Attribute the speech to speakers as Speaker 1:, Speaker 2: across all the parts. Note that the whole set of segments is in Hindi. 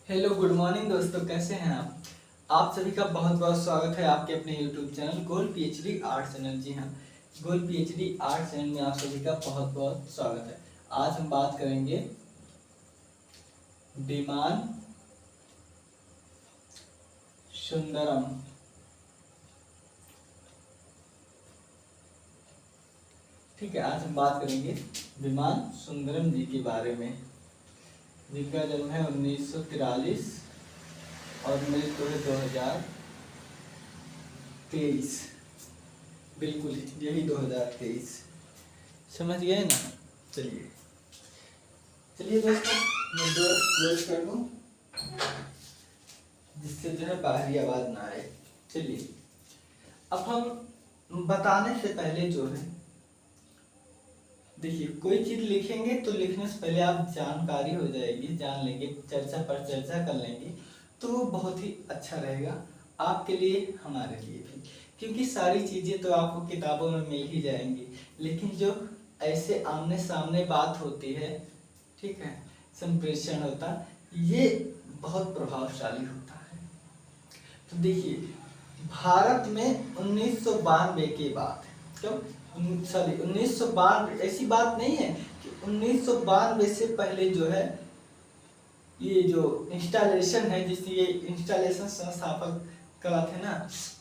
Speaker 1: हेलो गुड मॉर्निंग दोस्तों, कैसे हैं आप सभी का बहुत बहुत स्वागत है आपके अपने यूट्यूब चैनल गोल पीएचडी आर्ट चैनल। जी हाँ, गोल पीएचडी आर्ट चैनल में आप सभी का बहुत बहुत स्वागत है। आज हम बात करेंगे विमान सुंदरम। ठीक है, आज हम बात करेंगे विमान सुंदरम जी के बारे में, जिनका जन्म है 1943 और मृत्यु है 2023। बिल्कुल यही 2023, समझ गए ना। चलिए चलिए दोस्तों, मैं डोर क्लोज कर दूं जिससे जो है बाहरी आवाज ना आए। चलिए, अब हम बताने से पहले जो है, देखिए कोई चीज लिखेंगे तो लिखने से पहले आप जानकारी हो जाएगी, जान लेंगे, चर्चा पर चर्चा कर लेंगे तो वो बहुत ही अच्छा रहेगा आपके लिए, हमारे लिए भी। क्योंकि सारी चीज़ें तो आपको किताबों में मिल ही जाएंगी, लेकिन जो ऐसे आमने सामने बात होती है, ठीक है, संप्रेषण होता, ये बहुत प्रभावशाली होता है। तो देखिए, भारत में 1992 के बाद, कब, सॉरी 1992, ऐसी बात नहीं है कि 1992 से पहले जो है ये जो इंस्टॉलेशन है, जिससे ये इंस्टॉलेशन संस्थापक कला थे ना,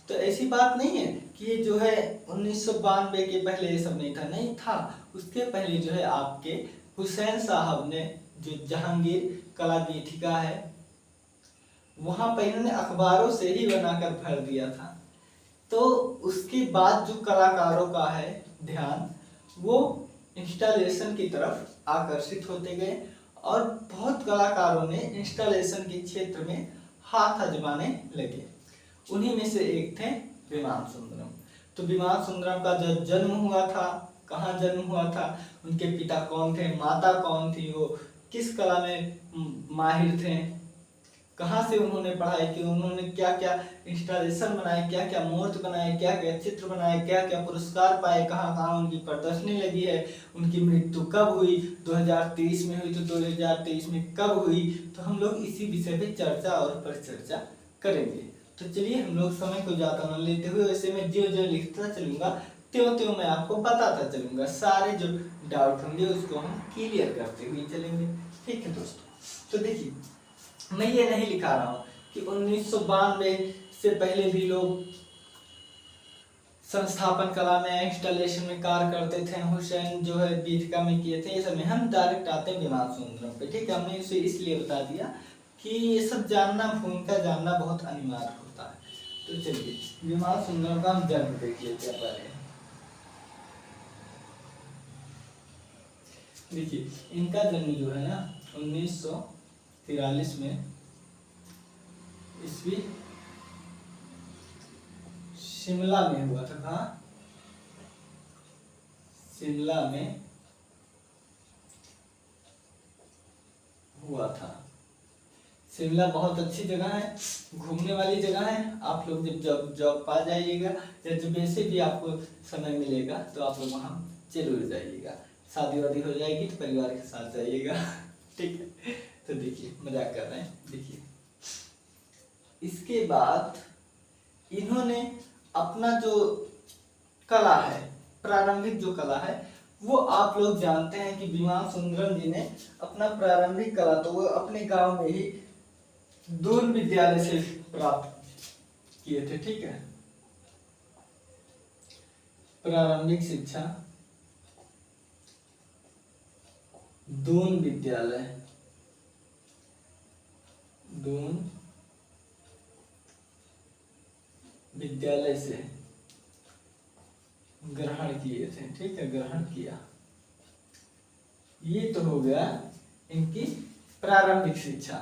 Speaker 1: तो ऐसी बात नहीं है कि ये जो है 1992 के पहले ये सब नहीं था, नहीं था। उसके पहले जो है आपके हुसैन साहब ने जो जहांगीर कला पीठिका है, वहां पर इन्होंने अखबारों से ही बनाकर भर दिया था। तो उसके बाद जो कलाकारों का है ध्यान, वो इंस्टॉलेशन की तरफ आकर्षित होते गए और बहुत कलाकारों ने इंस्टॉलेशन के क्षेत्र में हाथ आजमाने लगे। उन्हीं में से एक थे विमान सुंदरम। तो विमान सुंदरम का जो जन्म हुआ था, कहाँ जन्म हुआ था, उनके पिता कौन थे, माता कौन थी, वो किस कला में माहिर थे, कहाँ से उन्होंने पढ़ाई की, उन्होंने क्या क्या इंस्टॉलेशन बनाए, क्या क्या मूर्ति बनाए, क्या क्या चित्र बनाए, क्या क्या पुरस्कार पाए, कहाँ कहाँ उनकी प्रदर्शनी लगी है, उनकी मृत्यु कब हुई, 2023 में हुई, तो 2023 में कब हुई, तो हम लोग इसी विषय पे चर्चा और परिचर्चा करेंगे। तो चलिए, हम लोग समय को ज़्यादा न लेते हुए, वैसे मैं जो जो लिखता चलूँगा त्यों त्यों मैं आपको बताता चलूँगा, सारे जो डाउट होंगे उसको हम क्लियर करते हुए चलेंगे। ठीक है दोस्तों, तो देखिए, मैं ये नहीं लिखा रहा हूँ कि 1992 से पहले भी लोग संस्थापन कला में, इंस्टॉलेशन में कार्य करते थे, हुसैन जो है पीठिका में किए थे, ये सब में हम डायरेक्ट आते हैं विमान सुंदरम पे। ठीक है, हमने इसे इसलिए बता दिया कि ये सब जानना, भूमिका जानना बहुत अनिवार्य होता है। तो चलिए, विमान सुंदरम का हम जन्म देख लेते हैं पहले। देखिए, इनका जन्म जो है ना 1943 में ईस्वी शिमला में हुआ था। कहाँ? शिमला में हुआ था। शिमला बहुत अच्छी जगह है, घूमने वाली जगह है। आप लोग जब जॉब पा जाइएगा या जब वैसे भी आपको समय मिलेगा तो आप लोग वहाँ जरूर जाइएगा। शादी वादी हो जाएगी तो परिवार के साथ जाइएगा। ठीक है, तो देखिए, मजाक कर रहे हैं। देखिए, इसके बाद इन्होंने अपना जो कला है, प्रारंभिक जो कला है, वो आप लोग जानते हैं कि विमान सुंदरम जी ने अपना प्रारंभिक कला तो वो अपने गांव में ही दून विद्यालय से प्राप्त किए थे। ठीक है, प्रारंभिक शिक्षा दून विद्यालय, दून विद्यालय से ग्रहण किए थे। ठीक है, ग्रहण किया। ये तो हो गया इनकी प्रारंभिक शिक्षा।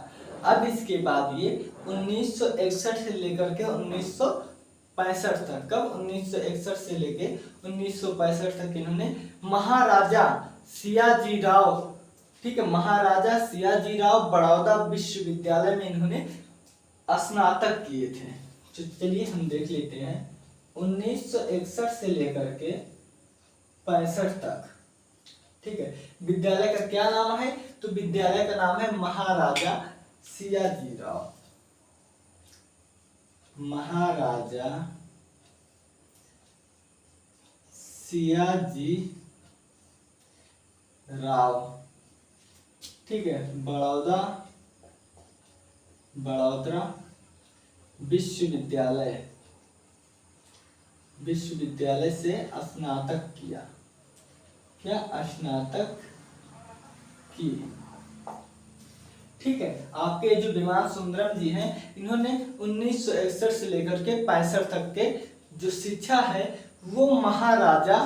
Speaker 1: अब इसके बाद ये 1961 से लेकर के 1965 तक, कब, 1961 से लेके 1965 तक इन्होंने महाराजा सियाजीराव, ठीक है, महाराजा सियाजीराव बड़ौदा विश्वविद्यालय में इन्होंने स्नातक किए थे। तो चलिए हम देख लेते हैं 1961 से लेकर के 65 तक। ठीक है, विद्यालय का क्या नाम है, तो विद्यालय का नाम है महाराजा सियाजीराव महाराजा सियाजी राव, ठीक है, बड़ौदा विश्वविद्यालय से स्नातक किया, स्नातक की। ठीक है, आपके जो विमान सुंदरम जी हैं, इन्होंने 1961 से लेकर के 65 तक के जो शिक्षा है वो महाराजा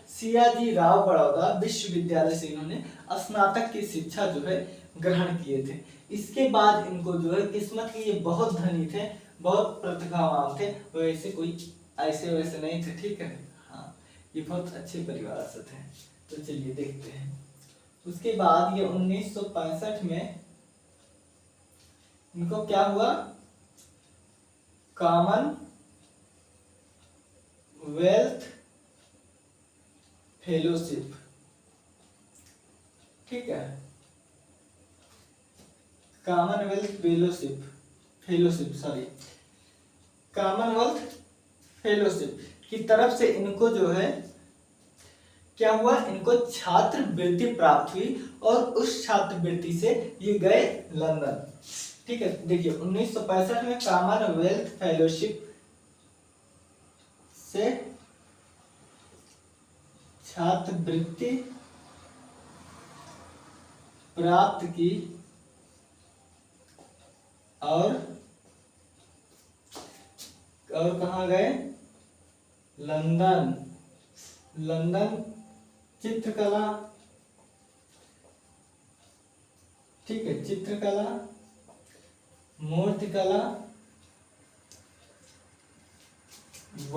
Speaker 1: सियाजी राव बड़ौदा विश्वविद्यालय से इन्होंने स्नातक की शिक्षा जो है ग्रहण किए थे। इसके बाद इनको जो है किस्मत के ये बहुत धनी थे, बहुत प्रतिभावान थे, वैसे कोई ऐसे वैसे नहीं थे। ठीक है, हाँ, ये बहुत अच्छे परिवार से थे। तो चलिए देखते हैं। उसके बाद ये 1965 में इनको क्या हुआ, कॉमनवेल्थ फेलोशिप, ठीक है, कॉमनवेल्थ फेलोशिप की तरफ से इनको जो है क्या हुआ, इनको छात्रवृत्ति प्राप्त हुई और उस छात्रवृत्ति से ये गए लंदन। ठीक है, देखिए 1965 में कॉमनवेल्थ फेलोशिप से छात्रवृत्ति प्राप्त की और कहाँ गए, लंदन चित्रकला, ठीक है, चित्रकला, मूर्तिकला व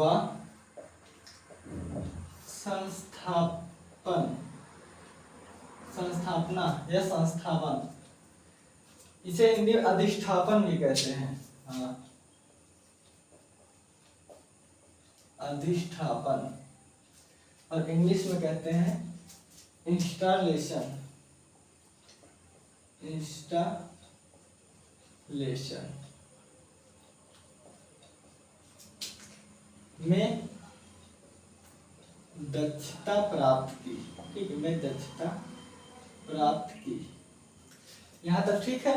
Speaker 1: संस्थापना या संस्थापन, इसे हिंदी में अधिष्ठापन भी कहते हैं। हाँ, अधिष्ठापन, और इंग्लिश में कहते हैं इंस्टॉलेशन में दक्षता प्राप्त की। ठीक है, मैं दक्षता प्राप्त की। यहाँ तक ठीक है।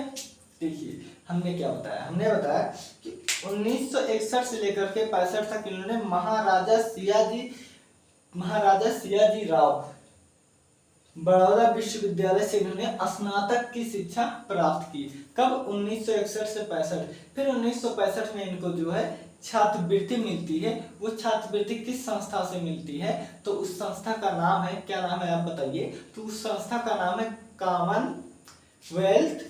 Speaker 1: देखिए हमने क्या बताया, हमने बताया कि 1961 से लेकर के 65 तक इन्होंने महाराजा सियाजी राव बड़ौदा विश्वविद्यालय से इन्होंने स्नातक की शिक्षा प्राप्त की। कब, 1961 से 65। फिर 1965 में इनको जो है छात्रवृत्ति मिलती है। वो छात्रवृत्ति किस संस्था से मिलती है, तो उस संस्था का नाम है, क्या नाम है आप बताइए, तो उस संस्था का नाम है कॉमनवेल्थ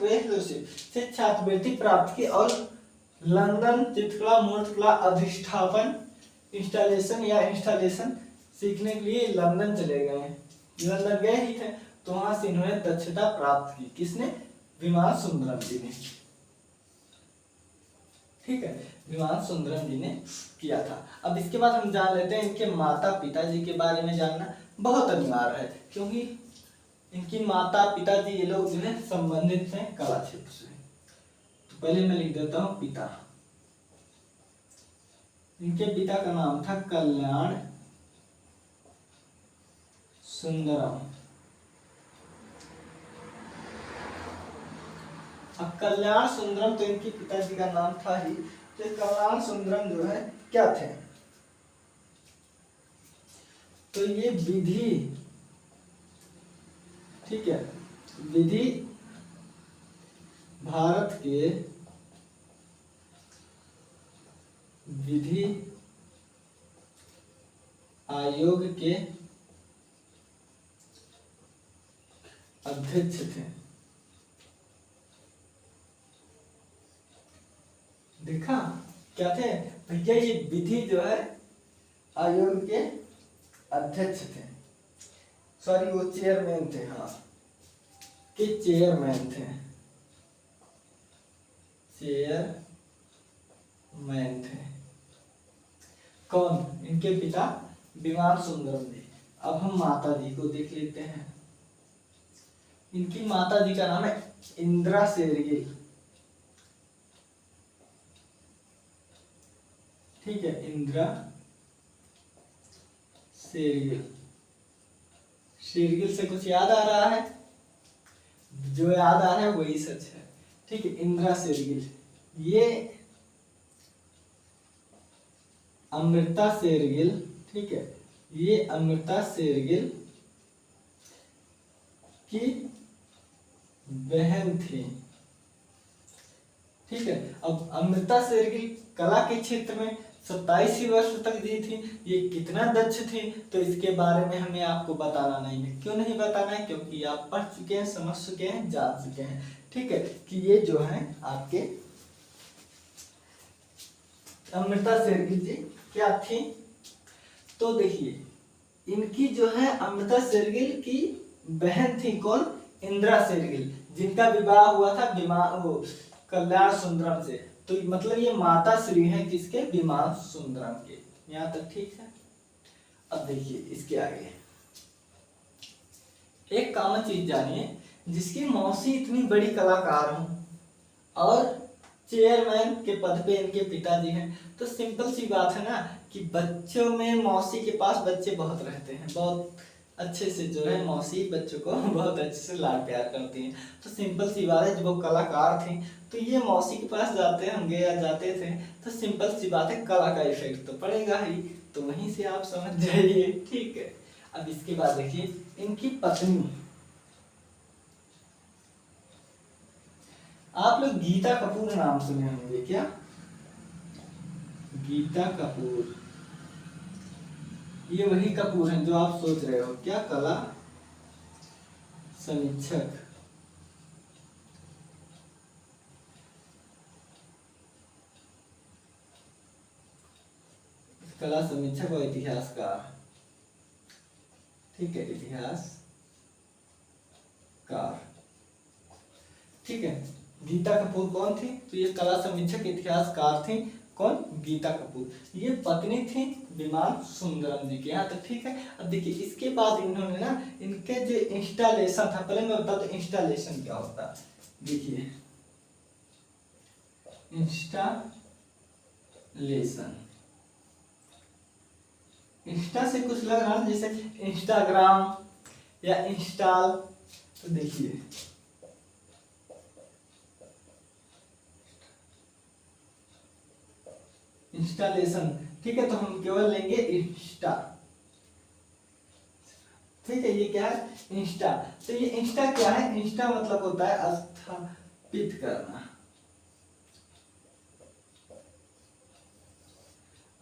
Speaker 1: फेलोशिप से छात्रवृत्ति प्राप्त की और लंदन चित्रकला मूर्तिकला अधिष्ठापन इंस्टॉलेशन सीखने के लिए लंदन चले गए। लंदन गए ही थे तो वहां से इन्होंने दक्षता प्राप्त की। किसने, विमान सुंदरम जी ने। ठीक है, विमान सुंदरम जी ने किया था। अब इसके बाद हम जान लेते हैं इनके माता पिताजी के बारे में। जानना बहुत अनिवार्य है क्योंकि इनकी माता पिताजी ये लोग जो है संबंधित हैं कला क्षेत्र से। तो पहले मैं लिख देता हूं पिता। इनके पिता का नाम था कल्याण सुंदरम। अब कल्याण सुंदरम तो इनके पिताजी का नाम था ही, तो कल्याण सुंदरम जो है क्या थे, तो ये विधि, ठीक है, विधि भारत के विधि आयोग के अध्यक्ष थे। देखा क्या थे भैया, ये विधि जो है आयोग के अध्यक्ष थे, सॉरी वो चेयरमैन थे, हाँ के चेयरमैन थे, चेयरमैन थे। कौन, इनके पिता विमान सुंदरम जी। अब हम माता जी को देख लेते हैं। इनकी माता जी का नाम है इंदिरा शेरगिल। ठीक है, इंदिरा शेरगिल। शेरगिल से कुछ याद आ रहा है? जो याद आ रहा है वही सच है। ठीक है, इंदिरा शेरगिल। ये अमृता शेरगिल, ठीक है, ये अमृता शेरगिल की बहन थी। ठीक है, अब अमृता शेरगिल कला के क्षेत्र में 27 वर्ष तक जी थी। ये कितना दक्ष थी तो इसके बारे में हमें आपको बताना नहीं है। क्यों नहीं बताना है? क्योंकि आप पढ़ चुके हैं, समझ चुके हैं, जान चुके हैं। ठीक है, कि ये जो है आपके अमृता शेरगिल जी क्या थी। तो देखिए इनकी जो है अमृता शेरगिल की बहन थी कौन? इंदिरा शेरगिल, जिनका विवाह हुआ था कल्याण सुंदरम से। तो मतलब ये माता श्री हैं किसके? विमान सुंदरम के। यहाँ तक ठीक है। अब देखिए इसके आगे एक कॉमन चीज जानिए, जिसकी मौसी इतनी बड़ी कलाकार हो और चेयरमैन के पद पे इनके पिताजी हैं, तो सिंपल सी बात है ना कि बच्चों में मौसी के पास बच्चे बहुत रहते हैं, बहुत अच्छे से जो है मौसी बच्चों को बहुत अच्छे से लाड प्यार करती हैं। तो सिंपल सी बात है, जब वो कलाकार थी तो ये मौसी के पास जाते होंगे या जाते थे, तो सिंपल सी बात है कला का इफेक्ट तो पड़ेगा ही। तो वहीं से आप समझ जाइए। ठीक है, अब इसके बाद देखिए इनकी पत्नी, आप लोग गीता कपूर नाम सुने होंगे क्या? गीता कपूर, ये वही कपूर हैं जो आप सोच रहे हो क्या? कला समीक्षक। कला समीक्षक और इतिहासकार। ठीक है, इतिहासकार। ठीक है, गीता कपूर कौन थी? तो ये कला समीक्षक इतिहासकार थी। कौन? गीता कपूर। ये पत्नी थी विमान सुंदरम जी के। यहाँ तक ठीक है। अब देखिए इसके बाद इन्होंने ना इनके जो इंस्टॉलेशन था, पहले मैं बता दूं इंस्टॉलेशन क्या होता है। देखिए इंस्टॉलेशन, इंस्टा से कुछ लग रहा है जैसे इंस्टाग्राम या इंस्टॉल। तो देखिए इंस्टॉलेशन, ठीक है, तो हम केवल लेंगे इंस्टा। ठीक है, ये क्या है? इंस्टा। तो ये इंस्टा क्या है? इंस्टा मतलब होता है स्थापित करना।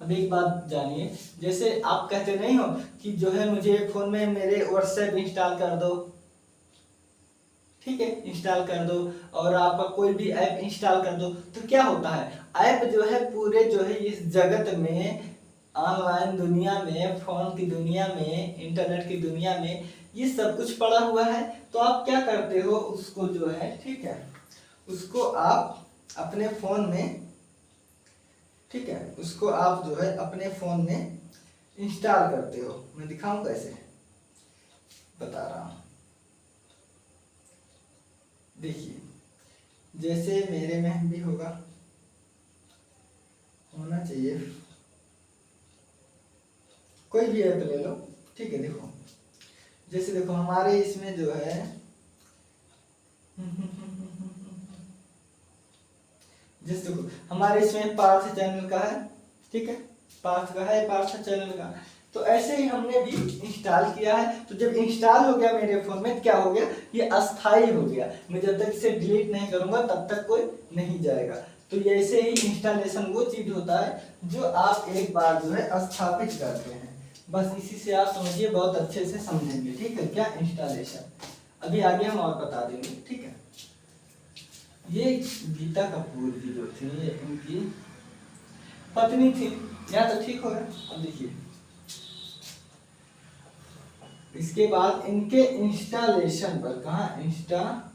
Speaker 1: अब एक बात जानिए, जैसे आप कहते नहीं हो कि जो है मुझे फोन में मेरे व्हाट्सएप इंस्टॉल कर दो। ठीक है, इंस्टॉल कर दो, और आपका कोई भी ऐप इंस्टॉल कर दो। तो क्या होता है, ऐप जो है पूरे जो है इस जगत में, ऑनलाइन दुनिया में, फोन की दुनिया में, इंटरनेट की दुनिया में ये सब कुछ पड़ा हुआ है। तो आप क्या करते हो, उसको जो है, ठीक है, उसको आप अपने फोन में, ठीक है, उसको आप जो है अपने फोन में इंस्टॉल करते हो। मैं दिखाऊं कैसे, बता रहा हूं। देखिए जैसे मेरे में भी होगा, होना चाहिए, कोई भी ऐप ले लो। ठीक है, देखो जैसे देखो हमारे इसमें जो है जैसे देखो हमारे इसमें पार्थ चैनल का है। ठीक है, पार्थ का है, पार्थ चैनल का। तो ऐसे ही हमने भी इंस्टॉल किया है। तो जब इंस्टॉल हो गया मेरे फोन में, क्या हो गया, ये अस्थाई हो गया। मैं जब तक इसे डिलीट नहीं करूंगा तब तक कोई नहीं जाएगा। तो ऐसे ही इंस्टॉलेशन वो चीज होता है जो आप एक बार जो है स्थापित करते हैं। बस इसी से आप समझिए, बहुत अच्छे से समझेंगे। ठीक है, क्या इंस्टॉलेशन, अभी आगे हम और बता देंगे। ठीक है, ये गीता कपूर जी जो थी, ये उनकी पत्नी थी। यहाँ तो ठीक हो गया। अब देखिए इसके बाद इनके इंस्टॉलेशन पर, कहा इंस्टॉलेशन,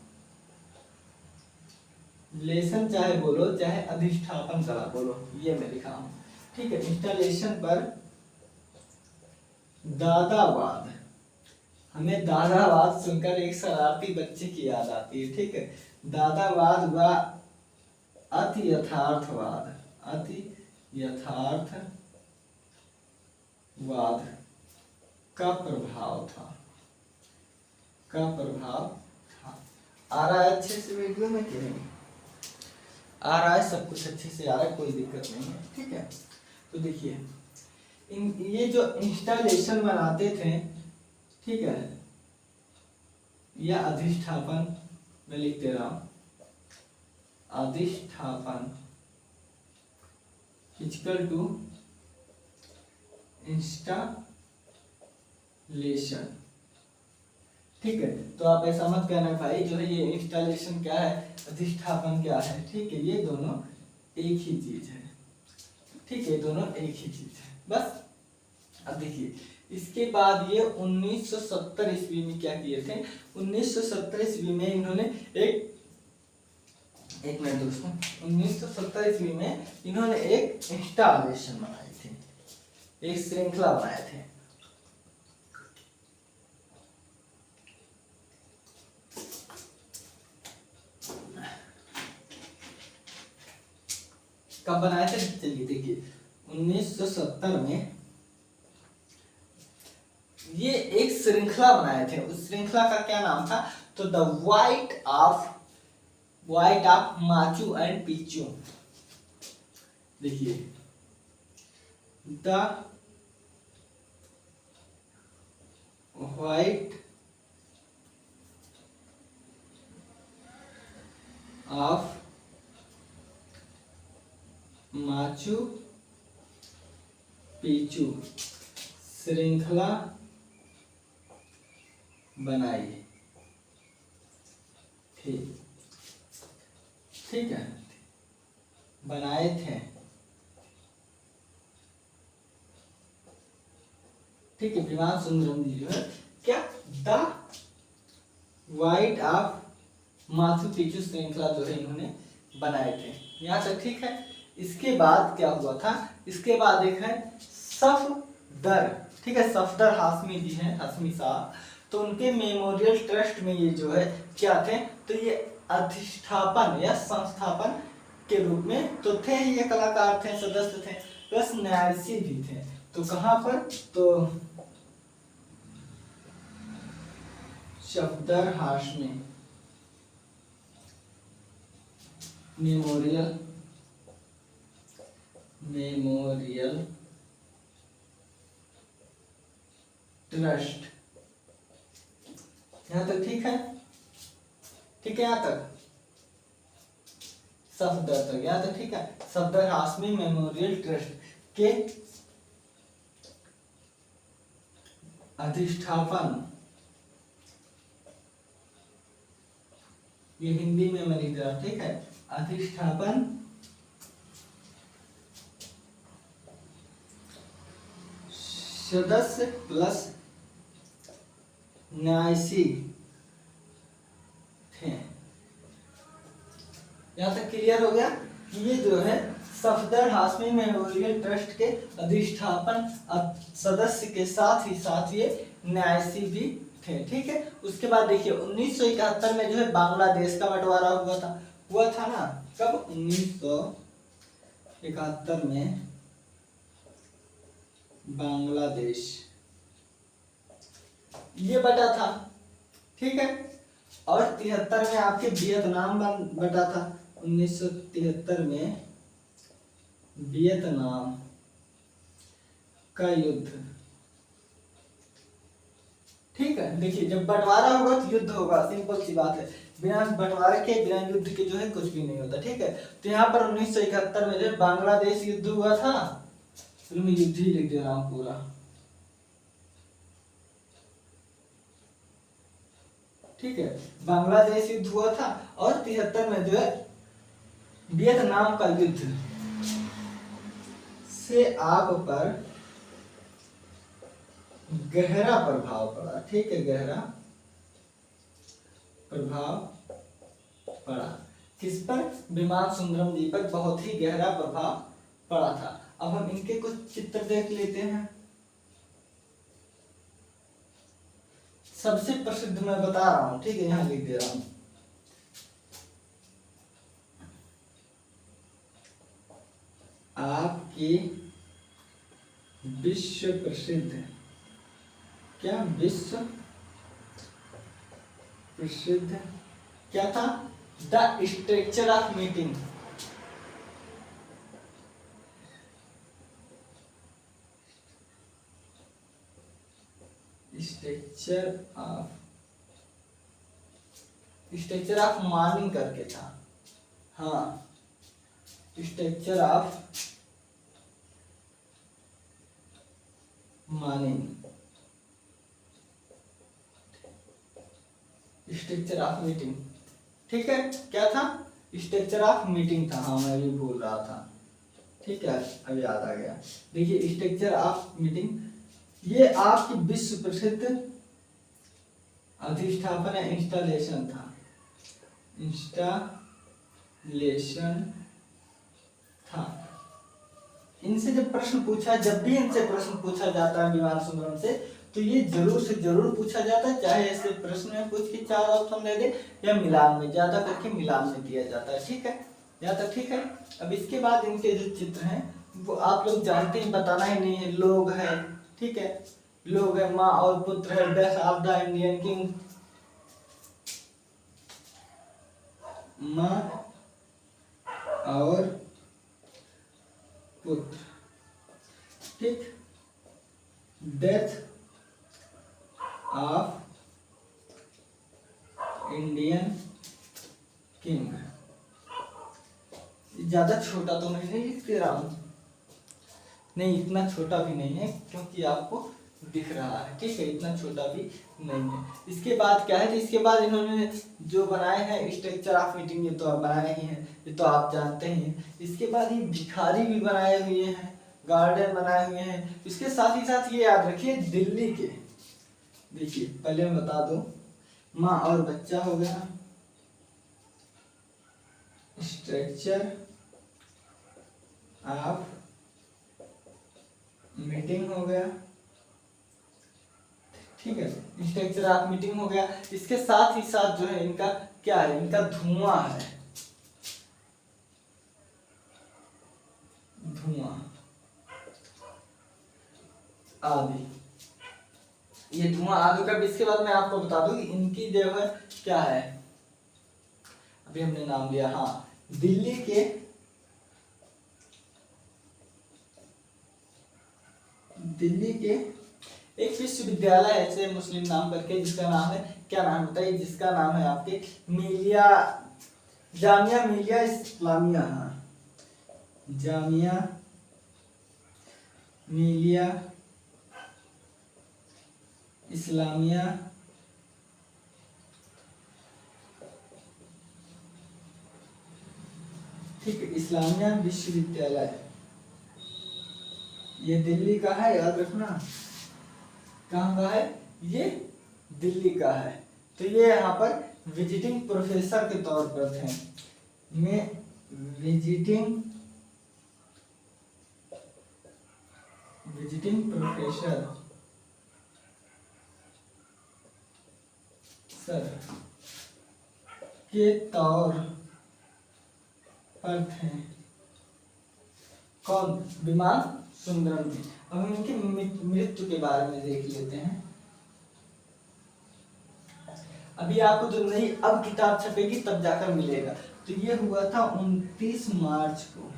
Speaker 1: चाहे बोलो चाहे अधिष्ठापन कला बोलो, ये मैं लिखा हूं। ठीक है, इंस्टॉलेशन पर दादावाद, हमें दादावाद सुनकर एक शरारती बच्चे की याद आती है, ठीक है। दादावाद व अति यथार्थवाद, अति यथार्थवाद का प्रभाव था, का प्रभाव था। आ रहा है अच्छे से वीडियो में कि नहीं? आ रहा है, सब कुछ अच्छे से आ रहा है, कोई दिक्कत नहीं है, ठीक है। तो देखिए ये जो इंस्टॉलेशन बनाते थे, ठीक है, या अधिष्ठापन मैं लिख दे रहा हूं, अधिष्ठापन इक्वल टू इंस्टॉलेशन, ठीक है। तो आप ऐसा मत कहना भाई जो है ये इंस्टॉलेशन क्या है, अधिष्ठापन क्या है, ठीक है, ये दोनों एक ही चीज है, ठीक है, दोनों एक ही चीज है बस। अब देखिए इसके बाद ये 1970 ईस्वी में क्या किए थे, 1970 ईस्वी में इन्होंने एक मिनट दोस्तों, 1970 ईस्वी में इन्होंने एक इंस्टॉलेशन बनाए थे, एक श्रृंखला बनाए थे। कब बनाए थे, चलिए देखिए 1970 में ये एक श्रृंखला बनाए थे। उस श्रृंखला का क्या नाम था, तो the white of Machu and Picchu. देखिए the white of Machu Picchu श्रृंखला बनाई थी, ठीक है, बनाए थे, ठीक है। विमान सुंदरम जी जो है क्या द वाइट ऑफ माथु पिचू श्रृंखला जो है इन्होंने बनाए थे, यहाँ तक ठीक है। इसके बाद क्या हुआ था, इसके बाद एक है सफदर, ठीक है, सफदर हाशमी जी हैं, हाशमी साहब, तो उनके मेमोरियल ट्रस्ट में ये जो है क्या थे, तो ये अधिष्ठापन या संस्थापन के रूप में तो थे, ये कलाकार थे, सदस्य थे, प्लस न्यासी भी थे। तो कहाँ पर, तो सफदर हाशमी मेमोरियल ट्रस्ट, यहां तक ठीक है, ठीक है, यहां तक सफदर तक, यहां तक ठीक है। सफदर हाशमी मेमोरियल ट्रस्ट के अधिष्ठापन, ये हिंदी में मैं लिख रहा, ठीक है, अधिष्ठापन सदस्य प्लस न्यासी थे। यहां तक क्लियर हो गया कि ये जो है सफदर हाशमी मेमोरियल ट्रस्ट के अधिष्ठापन सदस्य के साथ ये न्यासी भी थे, ठीक है। उसके बाद देखिए 1971 में जो है बांग्लादेश का बंटवारा हुआ था ना, कब, 1971 में बांग्लादेश ये बटा था, ठीक है। और 73 में आपके वियतनाम बटा था, 1973 में वियतनाम का युद्ध, ठीक है। देखिए जब बंटवारा होगा तो युद्ध होगा, सिंपल सी बात है, बिना बंटवारे के बिना युद्ध के जो है कुछ भी नहीं होता, ठीक है। तो यहाँ पर 1971 में जो बांग्लादेश युद्ध हुआ था, फिर मैं युद्ध ही लिख दे रहा हूं पूरा, ठीक है, बांग्लादेश युद्ध हुआ था। और 73 में जो है वियतनाम का युद्ध से आप पर गहरा प्रभाव पड़ा, ठीक है, गहरा प्रभाव पड़ा, किस पर, विमान सुंदरम जी पर बहुत ही गहरा प्रभाव पड़ा था। अब हम इनके कुछ चित्र देख लेते हैं। सबसे प्रसिद्ध मैं बता रहा हूँ, ठीक है, यहाँ लिख दे रहा हूँ। आपकी विश्व प्रसिद्ध, क्या विश्व प्रसिद्ध क्या था? The structure of meeting. Structure of morning करके था। हाँ, structure of morning, structure of meeting, ठीक है। क्या था? स्ट्रक्चर ऑफ मीटिंग था। हाँ, मैं भी भूल रहा था, ठीक है, अब याद आ गया। देखिए, स्ट्रक्चर ऑफ मीटिंग ये आपकी विश्व प्रसिद्ध अधिष्ठापन या इंस्टॉलेशन था। इंस्टॉलेशन था। इनसे जब प्रश्न पूछा, जब भी इनसे प्रश्न पूछा जाता है विमान सुंदरम से, तो ये जरूर से जरूर पूछा जाता है, चाहे ऐसे प्रश्न में पूछ के 4 ऑप्शन दे दे या मिलान में, ज्यादा करके मिलान में दिया जाता है, ठीक है, यहाँ तक ठीक है। अब इसके बाद इनके जो चित्र हैं वो आप लोग जानते हैं, बताना ही नहीं है। लोग है, ठीक है, लोग है, माँ और पुत्र है, death of the Indian king, माँ और पुत्र, ठीक, डेथ ऑफ इंडियन किंग। ज्यादा छोटा तो नहीं लिख दे रहा हूं, नहीं इतना छोटा भी नहीं है क्योंकि आपको दिख रहा है, ठीक है, इतना छोटा भी नहीं है। इसके बाद क्या है? इसके बाद इन्होंने जो बनाए हैं स्ट्रक्चर ऑफ मीटिंग, ये तो आप बनाए ही हैं, ये तो आप जानते हैं। इसके बाद ये भिखारी भी बनाए हुए हैं, गार्डन बनाए हुए हैं। इसके साथ ही साथ ये याद रखिए दिल्ली के, देखिए पहले मैं बता दूं, माँ और बच्चा हो गया, स्ट्रक्चर ऑफ मीटिंग हो गया, ठीक है, स्ट्रक्चर ऑफ मीटिंग हो गया। इसके साथ ही साथ जो है इनका क्या है? इनका धुआं है, धुआं आदि, ये धुआं आदि का। इसके बाद मैं आपको बता दूं इनकी जो है क्या है, अभी हमने नाम लिया, हाँ, दिल्ली के एक विश्वविद्यालय ऐसे मुस्लिम नाम करके, जिसका नाम है, क्या नाम बताइए, जिसका नाम है आपके जामिया मिलिया इस्लामिया, हाँ, जामिया मिलिया इस्लामिया, ठीक है, इस्लामिया विश्वविद्यालय, ये दिल्ली का है, याद रखना। कहाँ का है? ये दिल्ली का है। तो ये यहाँ पर विजिटिंग प्रोफेसर के तौर पर थे, मैं विजिटिंग प्रोफेसर सर के तौर पर थे। कौन? विमान सुंदरम जी। अब हम इनके मृत्यु के बारे में देख लेते हैं। अभी आपको जो नई अब किताब छपेगी तब जाकर मिलेगा। तो ये हुआ था 29 मार्च को,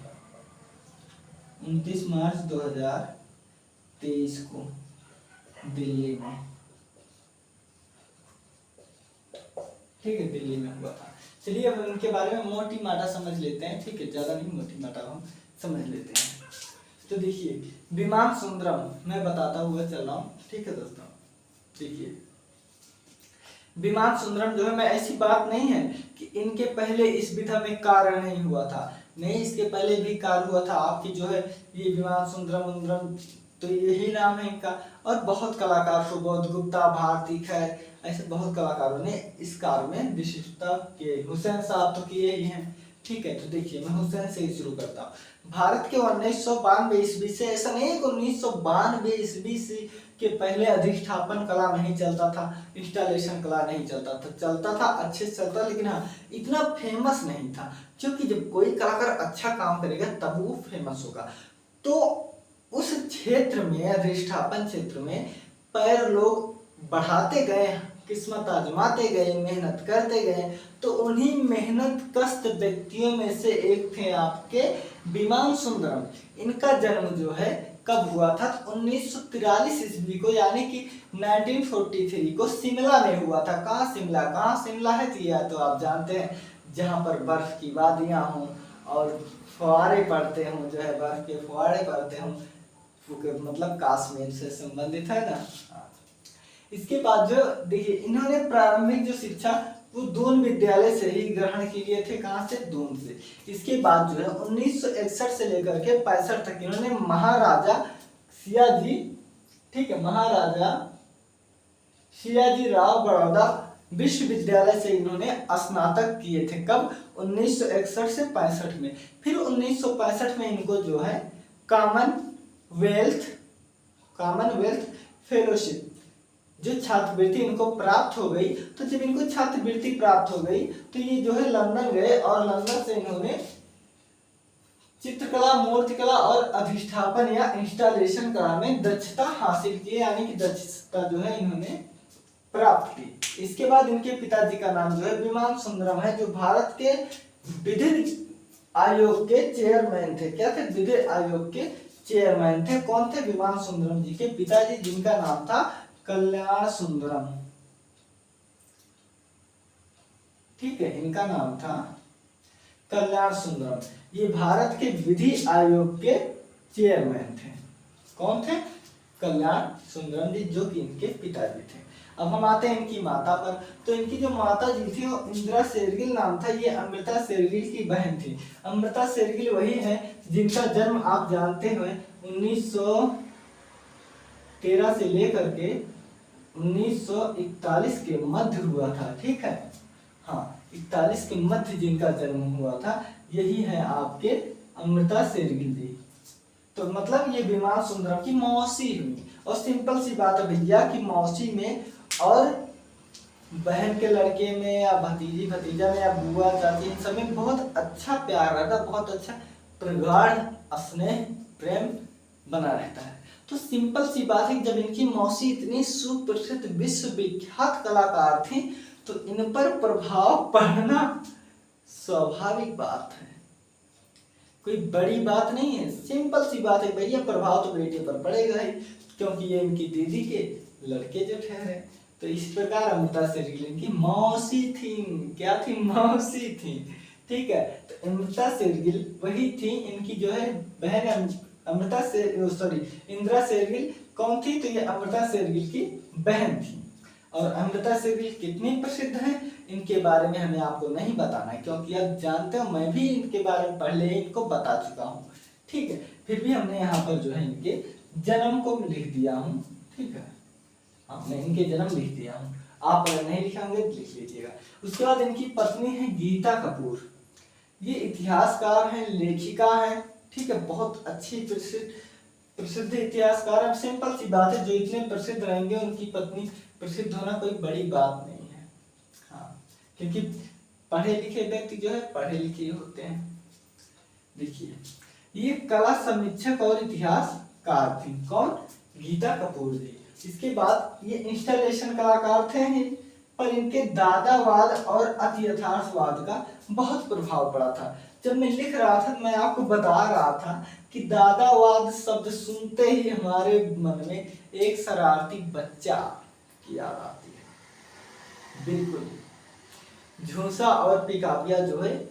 Speaker 1: 29 मार्च 2023 को दिल्ली में, ठीक है, दिल्ली में हुआ था। चलिए अब इनके बारे में मोटी माटा समझ लेते हैं, ठीक है, ज्यादा नहीं, मोटी माटा हम समझ लेते हैं। तो देखिए विमान सुंदरम मैं बताता हुआ चल रहा हूँ, ठीक है दोस्तों। देखिए विमान सुंदरम जो है, मैं ऐसी बात नहीं है कि इनके पहले इस विधा में कार्य नहीं हुआ था, नहीं, इसके पहले भी कार्य हुआ था। आपकी जो है ये विमान सुंदरम उंदरम, तो यही नाम है इनका। और बहुत कलाकार, सुबोध गुप्ता, भारती खैर, ऐसे बहुत कलाकारों ने इस कार्य में विशिष्टता किए। हुसैन साहब तो किए ही हैं, ठीक है। तो देखिए मैं हुसैन से ही शुरू करता हूँ। भारत के 1992 ईस्वी से, ऐसा नहीं है कि 1992 ईस्वी से कि पहले अधिष्ठापन कला नहीं चलता था, इंस्टॉलेशन कला नहीं चलता था, चलता था अच्छे से चलता, लेकिन हाँ इतना फेमस नहीं था, क्योंकि जब कोई कलाकार अच्छा काम करेगा तब वो फेमस होगा। तो उस क्षेत्र में, अधिष्ठापन क्षेत्र में पैर लोग बढ़ाते गए, किस्मत आजमाते गए, मेहनत करते गए। तो उन्हीं मेहनत कष्ट व्यक्तियों में से एक थे आपके विमान सुंदरम। इनका जन्म जो है कब हुआ था? 1943 ईस्वी को, यानी कि 1943 को शिमला में हुआ था। कहाँ शिमला? कहाँ शिमला है? या तो आप जानते हैं जहाँ पर बर्फ की वादियाँ हों और फुहारे पड़ते हों, जो है बर्फ के फुहारे पड़ते हों, मतलब कश्मीर से संबंधित है ना। इसके बाद जो देखिए, इन्होंने प्रारंभिक जो शिक्षा वो दून विद्यालय से ही ग्रहण किए थे। कहाँ से? दून से। इसके बाद जो है 1961 से लेकर के 65 तक इन्होंने महाराजा सियाजी, ठीक है, महाराजा सियाजी राव बड़ौदा विश्वविद्यालय से इन्होंने स्नातक किए थे। कब? 1961 से 65 में। फिर 1965 में इनको जो है कॉमनवेल्थ फेलोशिप जो छात्रवृत्ति इनको प्राप्त हो गई। तो जब इनको छात्रवृत्ति प्राप्त हो गई तो ये जो है लंदन गए और लंदन से इन्होंने चित्रकला, मूर्तिकला और अधिष्ठापन या इंस्टॉलेशन कला में दक्षता हासिल की, यानी कि दक्षता जो है इन्होंने प्राप्त की। इसके बाद इनके पिताजी का नाम जो है विमान सुंदरम है, जो भारत के विधि आयोग के चेयरमैन थे। क्या थे? विधि आयोग के चेयरमैन थे। कौन थे? विमान सुंदरम जी के पिताजी, जिनका नाम था कल्याण सुंदरम। ठीक है, इनका नाम था कल्याण सुंदरम। ये भारत के विधि आयोग के चेयरमैन थे। कौन थे? कल्याण सुंदरम जी, जो कि इनके पिताजी थे। अब हम आते हैं इनकी माता पर। तो इनकी जो माता जी थी वो इंदिरा शेरगिल नाम था। ये अमृता शेरगिल की बहन थी। अमृता शेरगिल वही है जिनका जन्म आप जानते हुए 1913 से लेकर के 1941 के मध्य हुआ था। ठीक है, हाँ 41 के मध्य जिनका जन्म हुआ था, यही है आपके अमृता शेरगिल जी। तो मतलब ये विमान सुंदरम की मौसी हुई। और सिंपल सी बात है भैया कि मौसी में और बहन के लड़के में या भतीजी भतीजा में या बुआ चाची, इन सब में बहुत अच्छा प्यार रहता, बहुत अच्छा प्रगाढ़ स्नेह प्रेम बना रहता है। तो सिंपल सी बात है, जब इनकी मौसी इतनी सुप्रसिद्ध विश्वविख्यात कलाकार थी तो इन पर प्रभाव पड़ना स्वाभाविक बात है, कोई बड़ी बात नहीं है। सिंपल सी बात है भैया, प्रभाव तो बेटे पर पड़ेगा ही, क्योंकि ये इनकी दीदी के लड़के जो ठहरे। तो इस प्रकार अमृता शेरगिल इनकी मौसी थी। क्या थी? मौसी थी। ठीक है, तो अमृता शेरगिल वही थी। इनकी जो है बहन इंदिरा शेरगिल कौन थी? तो ये अमृता शेरगिल की बहन थी। और अमृता शेरगिल कितनी प्रसिद्ध है इनके बारे में हमें आपको नहीं बताना है, क्योंकि आप जानते हो मैं भी इनके बारे में पहले इनको बता चुका हूँ। ठीक है, फिर भी हमने यहाँ पर जो है इनके जन्म को लिख दिया हूँ। ठीक है, मैं इनके जन्म लिख दिया हूँ, आप अगर नहीं लिखे होंगे तो लिख लीजिएगा। उसके बाद इनकी पत्नी है गीता कपूर। ये इतिहासकार हैं, लेखिका हैं। ठीक है, बहुत अच्छी प्रसिद्ध इतिहासकार है। सिंपल सी बात है, जो इतने प्रसिद्ध रहेंगे उनकी पत्नी प्रसिद्ध होना कोई बड़ी बात नहीं है। हाँ, क्योंकि पढ़े लिखे व्यक्ति जो है पढ़े लिखे होते हैं। देखिए, ये कला समीक्षक और इतिहासकार थी। कौन? गीता कपूर जी। इसके बाद ये इंस्टॉलेशन कलाकार थे ही, पर इनके दादावाद और अति यथार्थवाद का बहुत प्रभाव पड़ा था। जब मैं लिख रहा था मैं आपको बता रहा था कि दादावाद शब्द सुनते ही हमारे मन में एक शरारती बच्चा की याद आती है। बिल्कुल, झूसा और पिकापिया जो है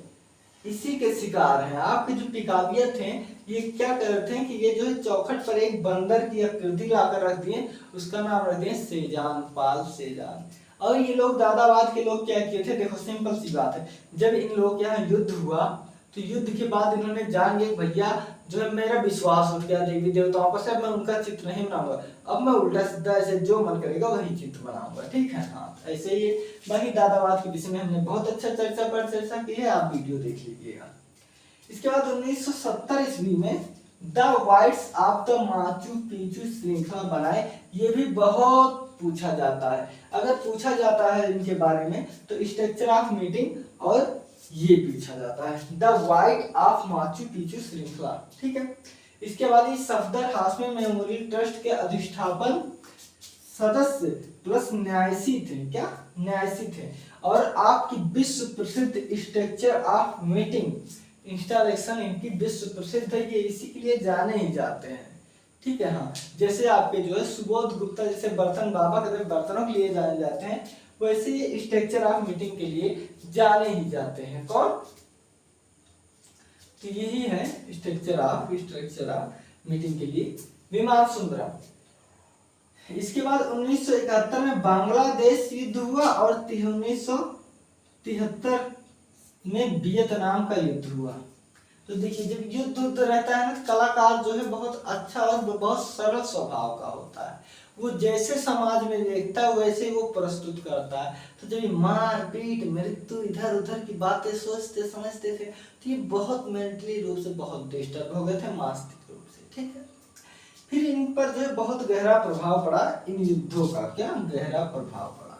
Speaker 1: इसी के शिकार हैं। आपके जो पिकापिया थे ये क्या करते हैं कि ये जो है चौखट पर एक बंदर की आकृति लाकर रख दिए, उसका नाम रख दिए सेजान, पाल सेजान। और ये लोग दादावाद के लोग क्या किए थे? देखो सिंपल सी बात है, जब इन लोग के यहाँ युद्ध हुआ तो युद्ध के बाद इन्होंने जान गए भैया जो है मेरा विश्वास उठ गया देवी देवताओं पर से, अब मैं उनका चित्र नहीं बनाऊंगा, अब मैं उल्टा सीधा ऐसे जो मन करेगा वही चित्र बनाऊंगा। ठीक है, हाँ ऐसे ही। बाकी दादावाद के विषय में हमने बहुत अच्छा चर्चा की है, आप वीडियो देख लीजिएगा। इसके बाद 1970 ईस्वी में the whites of the Machu Picchu श्रृंखला बनाए ये भी बहुत पूछा जाता है। अगर पूछा जाता है इनके बारे में तो स्ट्रक्चर ऑफ मीटिंग और ये पूछा जाता है the white of Machu Picchu श्रृंखला। ठीक है, इसके बाद ये सफदर हाशमी मेमोरियल ट्रस्ट के अधिष्ठापन सदस्य प्लस न्यासी थे। क्या न्यासी थे। और आपकी विश्व प्रसिद्ध स्ट्रक्चर ऑफ मीटिंग इंस्टॉलेशन इनकी विश्व प्रसिद्ध है, ये इसी के लिए जाने ही जाते हैं। ठीक है, हाँ, जैसे आपके जो है सुबोध गुप्ता जैसे बर्तन बाबा के बर्तनों के लिए जाने जाते हैं, वैसे ही स्ट्रक्चर ऑफ मीटिंग के लिए जाने ही जाते हैं। कौन? तो यही है स्ट्रक्चर ऑफ मीटिंग के लिए विमान सुंदरम। इसके बाद 1971 में बांग्लादेश युद्ध हुआ और 1973 में वियतनाम का युद्ध हुआ। तो देखिए, जब युद्ध रहता है ना, कलाकार जो है बहुत अच्छा और बहुत सरल स्वभाव का होता है। वो जैसे समाज में देखता है वैसे वो प्रस्तुत करता है। तो जब ये मार पीट मृत्यु इधर उधर की बातें सोचते समझते थे तो ये बहुत मेंटली रूप से बहुत डिस्टर्ब हो गए थे, मानसिक रूप से। ठीक है, फिर इन पर जो है बहुत गहरा प्रभाव पड़ा, इन युद्धों का क्या गहरा प्रभाव पड़ा।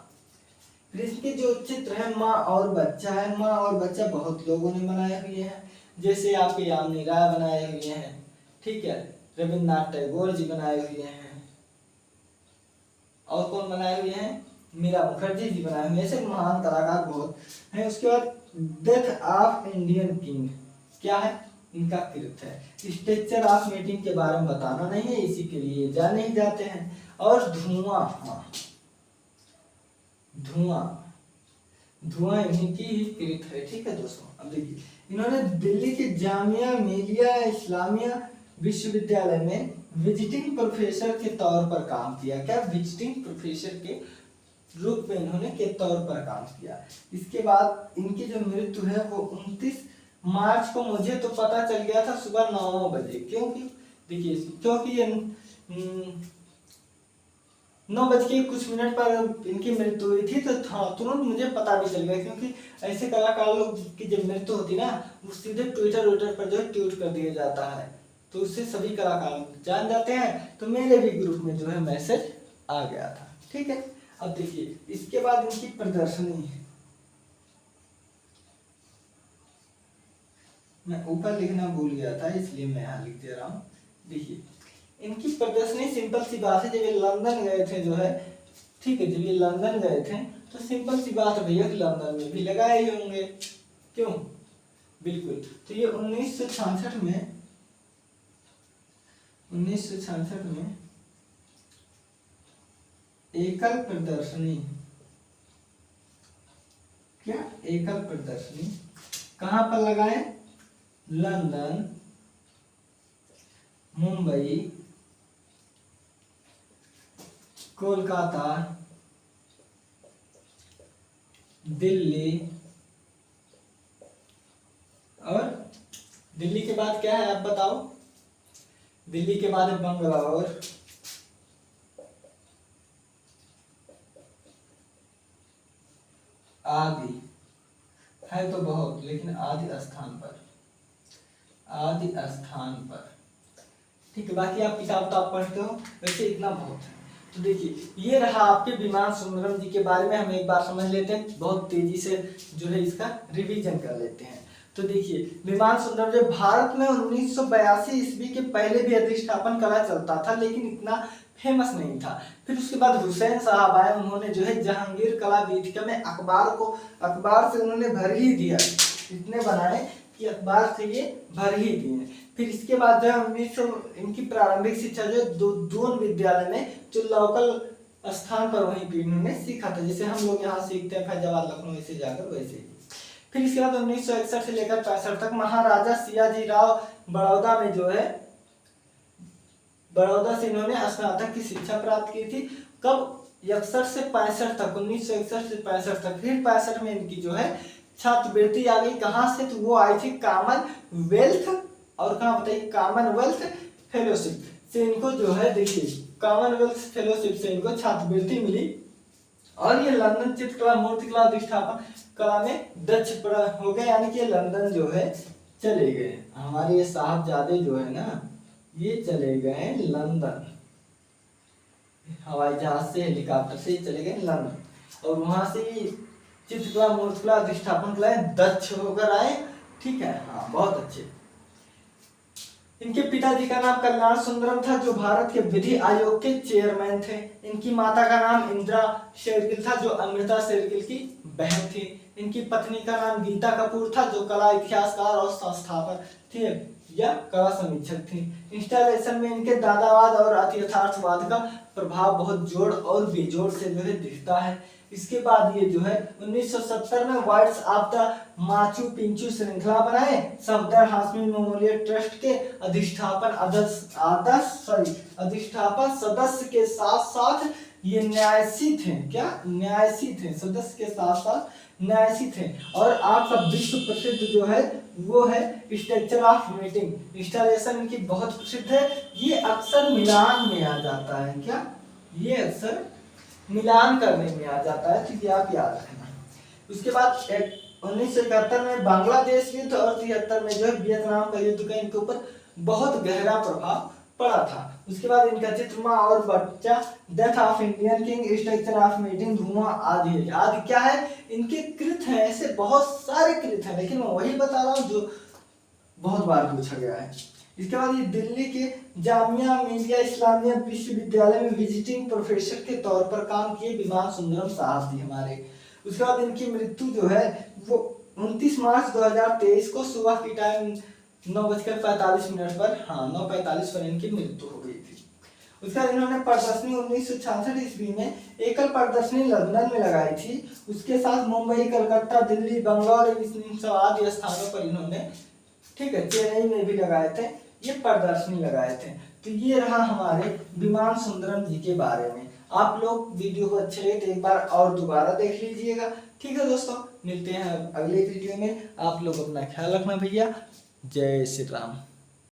Speaker 1: फिर इसके जो चित्र है माँ और बच्चा है, माँ और बच्चा बहुत लोगों ने बनाए हुए हैं, जैसे आपके यामिनी राय बनाए हुए हैं। ठीक है, रविन्द्रनाथ टैगोर जी बनाए हुए हैं, और कौन बनाए हुए हैं? मीरा मुखर्जी जी बनाए हुए हैं। ऐसे महान कलाकार बहुत हैं। उसके बाद डेथ ऑफ इंडियन किंग क्या है? इनका कृत है। स्ट्रक्चर ऑफ मीटिंग के बारे में बताना नहीं है, इसी के लिए जाने ही जाते हैं। और धुआं, हाँ धुआं इन्हीं की ही कृत है। ठीक है दोस्तों, अब देखिए, इन्होंने दिल्ली के जामिया मिलिया इस्लामिया विश्वविद्यालय में विजिटिंग प्रोफेसर के तौर पर काम किया। क्या? विजिटिंग प्रोफेसर के रूप में इन्होंने के तौर पर काम किया। इसके बाद इनकी जो मृत्यु है वो 29 मार्च को, मुझे तो पता चल गया था सुबह 9 बजे, क्योंकि देखिए, क्योंकि ये 9:कुछ पर इनकी मृत्यु हुई थी, तो तुरंत मुझे पता भी चल गया, क्योंकि ऐसे कलाकार लोग की जब मृत्यु होती ना, वो सीधे ट्विटर पर जो है ट्वीट कर दिया जाता है, तो उससे सभी कलाकार जान जाते हैं। तो मेरे भी ग्रुप में जो है मैसेज आ गया था। ठीक है, अब देखिए, इसके बाद इनकी प्रदर्शनी है। मैं ऊपर लिखना भूल गया था, इसलिए मैं यहाँ लिख दे रहा हूँ। देखिए, इनकी प्रदर्शनी सिंपल सी बात है, जब ये लंदन गए थे जो है, ठीक है, जब ये लंदन गए थे तो सिंपल सी बात है भैया, लंदन में भी लगाए ही होंगे, क्यों? बिल्कुल। तो ये 1966 में एकल प्रदर्शनी, क्या एकल प्रदर्शनी कहाँ पर लगाए? लंदन, मुंबई, कोलकाता, दिल्ली, और दिल्ली के बाद क्या है आप बताओ? दिल्ली के बाद है बंगलौर, आदि है तो बहुत, लेकिन आदि स्थान पर, ठीक है। बाकी आप किताब तो आप पढ़ते हो, वैसे इतना बहुत है। तो देखिए, ये रहा आपके विमान सुंदरम जी के बारे में। हम एक बार समझ लेते हैं, बहुत तेजी से जो है इसका रिवीजन कर लेते हैं। तो देखिए, विमान सुंदरम जो भारत में 1982 ईस्वी के पहले भी अधिष्ठापन कला चलता था, लेकिन इतना फेमस नहीं था। फिर उसके बाद हुसैन साहब आए, उन्होंने जो है जहांगीर कला वेदिका में अखबार से उन्होंने भर ही दिया, इतने बनाए कि अखबार से ये भर ही दिए। फिर इसके बाद जो है इनकी प्रारंभिक शिक्षा जो दून विद्यालय में, जो लोकल स्थान पर वहीं पे इन्होंने सीखा था, जैसे हम लोग यहाँ सीखते हैं फैजाबाद लखनऊ से जाकर, वैसे ही। फिर इसके बाद 1961 से लेकर 65 तक महाराजा सियाजी राव बड़ौदा में जो है, बड़ौदा से इन्होंने स्नातक की शिक्षा प्राप्त की थी। कब? 61 से 65 तक, 1961 से 65 तक। फिर 65 में इनकी जो है छात्रवृत्ति आ गई। कहाँ से? तो वो आई थी कॉमनवेल्थ, और कहाँ बताइए? कॉमनवेल्थ फेलोशिप से इनको जो है, देखिए, कॉमनवेल्थ फेलोशिप से इनको छात्रवृत्ति मिली। और ये लंदन चित्रकला मूर्तिकला अधिष्ठापन कला में दक्ष हो गए, यानी कि लंदन जो है चले गए। हमारे ये साहबजादे जो है ना, ये चले गए लंदन। हवाई जहाज से, हेलीकॉप्टर से चले गए लंदन, और वहां से चित्रकला मूर्तिकला अधिष्ठापन कला दक्ष होकर आए। ठीक है, हाँ बहुत अच्छे। इनके पिताजी का नाम कल्याण सुंदरम था, जो भारत के विधि आयोग के चेयरमैन थे। इनकी माता का नाम इंदिरा शेरगिल था, जो अमृता शेरगिल की बहन थी। इनकी पत्नी का नाम गीता कपूर था, जो कला इतिहासकार और संस्थापक थे या कला समीक्षक थी। इंस्टॉलेशन में इनके दादावाद और अति यथार्थवाद का प्रभाव बहुत जोड़ और बेजोड़ से जो है दिखता है। इसके बाद ये जो है 1970 में whites of the Machu Picchu श्रृंखला बनाए। सफदर हाशमी मेमोरियल ट्रस्ट के अधिष्ठापन सदस्य के साथ साथ ये न्यासी थे। क्या न्यासी थे? सदस्य के साथ साथ न्यासी थे। और आपका विश्व प्रसिद्ध जो है वो है स्ट्रक्चर ऑफ मीटिंग। इंस्टॉलेशन इनकी बहुत प्रसिद्ध है। ये अक्सर मिलान में आ जाता है। क्या ये अक्सर मिलान करने में आ जाता है, ठीक है, आप याद रखना। उसके बाद 1971 में बांग्लादेश युद्ध और 73 में जो है वियतनाम का युद्ध का इनके ऊपर बहुत गहरा प्रभाव पड़ा था। उसके बाद इनका चित्र माँ और बच्चा, death of Indian king, structure of meeting, धुआं आदि है। आदि क्या है? इनके कृत हैं, ऐसे बहुत सारे कृत हैं, लेकिन मैं वही बता रहा हूँ जो बहुत बार पूछा गया है। इसके बाद ये दिल्ली के जामिया मिलिया इस्लामिया विश्वविद्यालय में विजिटिंग प्रोफेसर के तौर पर काम किए विमान सुंदरम साहब जी हमारे। उसके बाद इनकी मृत्यु जो है वो 29 मार्च 2023 को सुबह की टाइम 9:45 पर, हाँ 9:45 पर इनकी मृत्यु हो गई थी। उसके बाद इन्होंने प्रदर्शनी 1966 ईस्वी में एकल प्रदर्शनी लंदन में लगाई थी। उसके साथ मुंबई, कलकत्ता, दिल्ली, बंगलौर इन सब आदि स्थानों पर इन्होंने, ठीक है, चेन्नई में भी लगाए थे, ये प्रदर्शनी लगाए थे। तो ये रहा हमारे विमान सुंदरम जी के बारे में। आप लोग वीडियो को अच्छे लगे तो एक बार और दोबारा देख लीजिएगा। ठीक है दोस्तों, मिलते हैं अगले वीडियो में। आप लोग अपना ख्याल रखना भैया। जय श्री राम।